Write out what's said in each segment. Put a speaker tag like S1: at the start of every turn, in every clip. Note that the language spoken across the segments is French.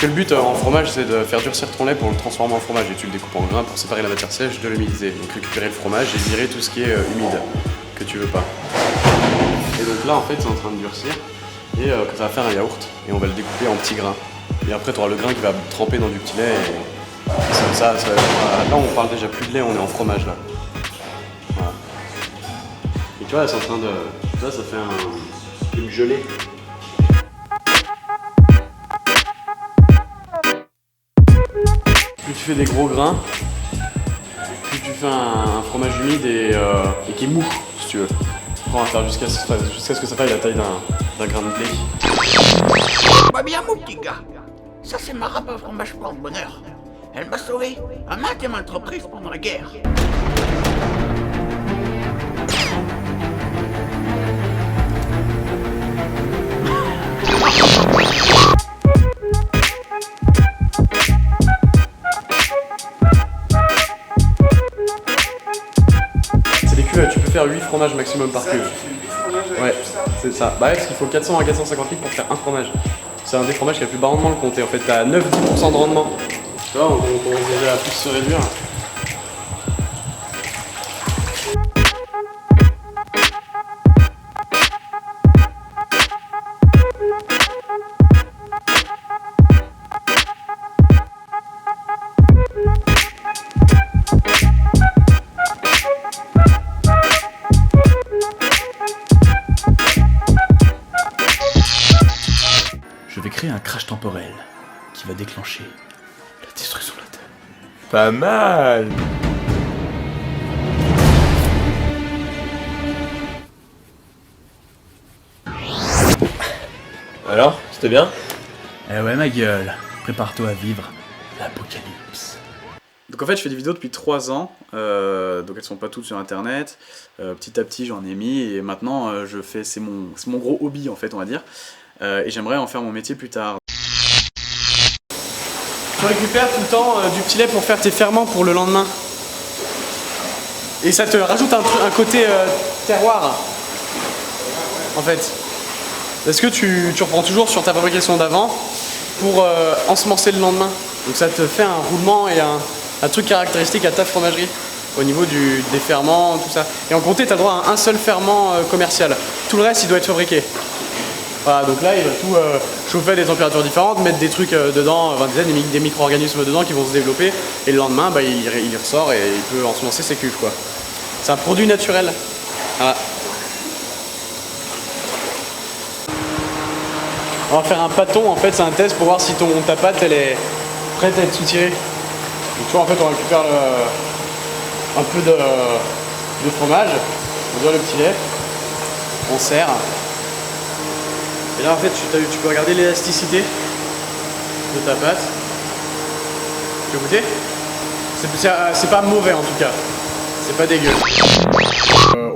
S1: que le but en fromage, c'est de faire durcir ton lait pour le transformer en fromage. Et tu le découpes en grains pour séparer la matière sèche de l'humidité. Donc récupérer le fromage et virer tout ce qui est humide, que tu veux pas. Et donc là, en fait, c'est en train de durcir. Et ça va faire un yaourt. Et on va le découper en petits grains. Et après, tu auras le grain qui va tremper dans du petit lait. Et là, on parle déjà plus de lait, on est en fromage là. Voilà. Et tu vois, c'est en train de... Là, ça fait une gelée. Plus tu fais des gros grains, plus tu fais un fromage humide et qui est mou, si tu veux. On va faire jusqu'à ce que ça fasse la taille d'un grain de blé.
S2: Va bien mon petit gars, ça c'est ma râpe à fromage porte-bonheur. Elle m'a sauvé à maintes et maintes reprises pendant la guerre.
S1: C'est des cuves, tu peux faire 8 fromages maximum par cuve. Ouais, c'est ça. Bah ouais, parce qu'il faut 400 à 450 litres pour faire un fromage. C'est un des fromages qui a le plus bas rendement le comté. En fait, t'as 9-10% de rendement. Tu vois, on commence déjà à plus se réduire.
S3: Je vais créer un crash temporel qui va déclencher la destruction de la Terre.
S4: Pas mal. Alors, c'était bien?
S3: Eh ouais ma gueule, prépare-toi à vivre l'apocalypse.
S5: Donc en fait je fais des vidéos depuis 3 ans, donc elles sont pas toutes sur internet, petit à petit j'en ai mis et maintenant c'est mon gros hobby en fait on va dire, et j'aimerais en faire mon métier plus tard.
S1: Tu récupères tout le temps du petit lait pour faire tes ferments pour le lendemain. Et ça te rajoute un côté terroir, en fait. Est-ce que tu reprends toujours sur ta fabrication d'avant pour ensemencer le lendemain? Donc ça te fait un roulement et un truc caractéristique à ta fromagerie au niveau des ferments, tout ça. Et en comté, tu as droit à un seul ferment commercial. Tout le reste, il doit être fabriqué. Voilà, donc là, il va tout chauffer à des températures différentes, mettre des trucs dedans, des micro-organismes dedans qui vont se développer. Et le lendemain, bah, il ressort et il peut ensemencer ses cuves, quoi. C'est un produit naturel. Voilà. On va faire un pâton, en fait, c'est un test pour voir si ta pâte, elle est prête à être soutirée. Donc tu vois, en fait, on récupère un peu de fromage, on doit le petit lait, on serre. Et là, en fait, tu peux regarder l'élasticité de ta pâte. Tu veux goûter? C'est pas mauvais, en tout cas. C'est pas dégueu.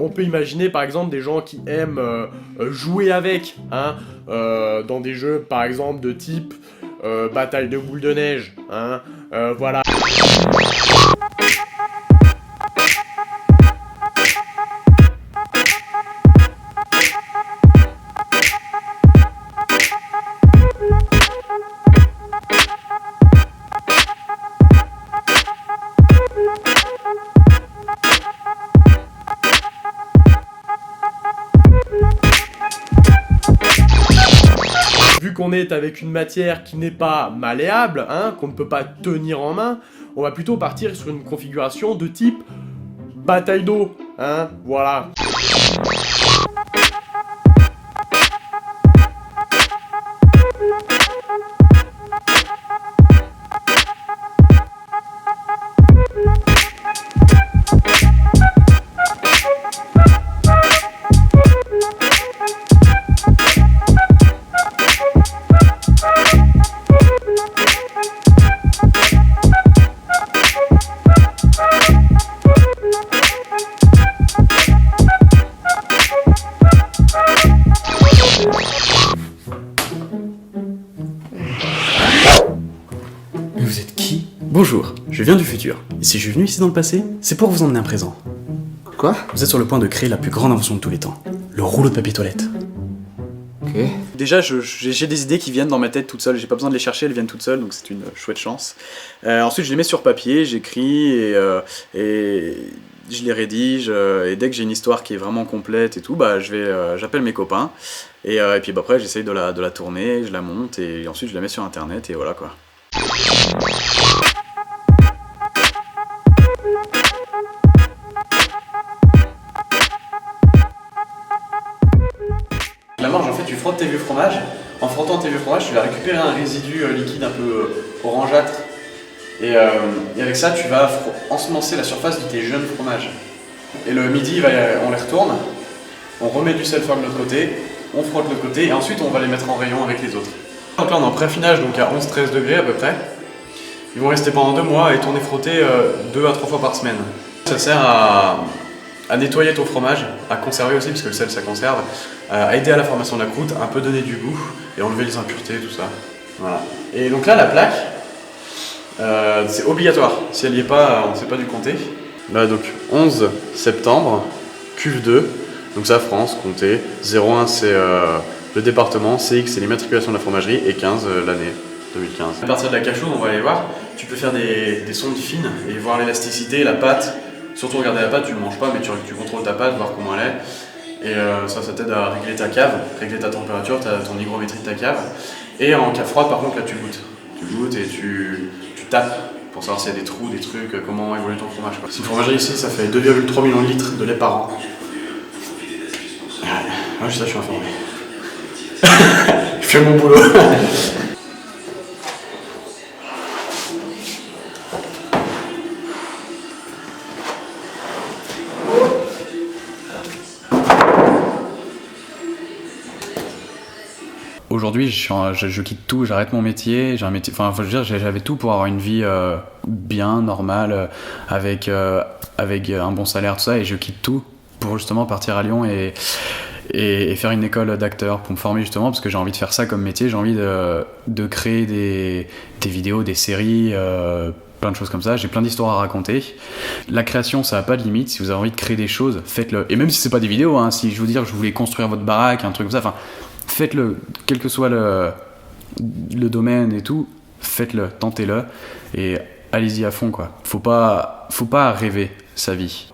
S4: On peut imaginer par exemple des gens qui aiment jouer avec, hein, dans des jeux par exemple de type bataille de boules de neige, hein, voilà. Vu qu'on est avec une matière qui n'est pas malléable, hein, qu'on ne peut pas tenir en main, on va plutôt partir sur une configuration de type bataille d'eau, hein, voilà.
S3: Mais vous êtes qui? Bonjour, je viens du futur. Et si je suis venu ici dans le passé, c'est pour vous emmener un présent.
S6: Quoi?
S3: Vous êtes sur le point de créer la plus grande invention de tous les temps. Le rouleau de papier toilette.
S5: Déjà, j'ai des idées qui viennent dans ma tête toutes seules, j'ai pas besoin de les chercher, elles viennent toutes seules, donc c'est une chouette chance. Ensuite, je les mets sur papier, j'écris et je les rédige, et dès que j'ai une histoire qui est vraiment complète et tout, bah, j'appelle mes copains, et puis bah, après j'essaye de la tourner, je la monte, et ensuite je la mets sur internet, et voilà quoi.
S1: La marge, en fait, tu frottes tes vieux fromages. En frottant tes vieux fromages, tu vas récupérer un résidu liquide un peu orangeâtre. Et avec ça, tu vas ensemencer la surface de tes jeunes fromages. Et le midi, on les retourne, on remet du self de l'autre côté, on frotte le côté, et ensuite on va les mettre en rayon avec les autres. Donc là, on est en pré-finage, donc à 11-13 degrés à peu près. Ils vont rester pendant 2 mois et tourner frotter 2 à 3 fois par semaine. Ça sert à nettoyer ton fromage, à conserver aussi, parce que le sel ça conserve, à aider à la formation de la croûte, un peu donner du goût, et enlever les impuretés, tout ça. Voilà. Et donc là, la plaque, c'est obligatoire. Si elle n'y est pas, on ne sait pas du compter. Là, donc 11 septembre, cuve 2, donc ça, France, comté. 01, c'est le département, CX, c'est l'immatriculation de la fromagerie, et 15, l'année 2015. À partir de la cachoude, on va aller voir, tu peux faire des sondes fines et voir l'élasticité, la pâte. Surtout regarder la pâte, tu ne le manges pas, mais tu contrôles ta pâte, voir comment elle est. Et ça t'aide à régler ta cave, régler ta température, ton hygrométrie de ta cave. Et en cave froide, par contre, là tu goûtes. Tu goûtes et tu tapes pour savoir s'il y a des trous, des trucs, comment évolue ton fromage. C'est une fromagerie ici, ça fait 2,3 millions de litres de lait par an. Ouais, ça, je suis informé. Je fais mon boulot.
S3: Aujourd'hui, je quitte tout, j'arrête mon métier, j'ai un métier, enfin, je veux dire, j'avais tout pour avoir une vie bien, normale, avec un bon salaire, tout ça, et je quitte tout pour justement partir à Lyon et faire une école d'acteur, pour me former justement, parce que j'ai envie de faire ça comme métier, j'ai envie de créer des vidéos, des séries, plein de choses comme ça, j'ai plein d'histoires à raconter. La création, ça n'a pas de limite, si vous avez envie de créer des choses, faites-le. Et même si c'est pas des vidéos, hein, si je veux dire, je voulais construire votre baraque, un truc comme ça, enfin, faites-le, quel que soit le domaine et tout, faites-le, tentez-le, et allez-y à fond, quoi. Faut pas rêver sa vie.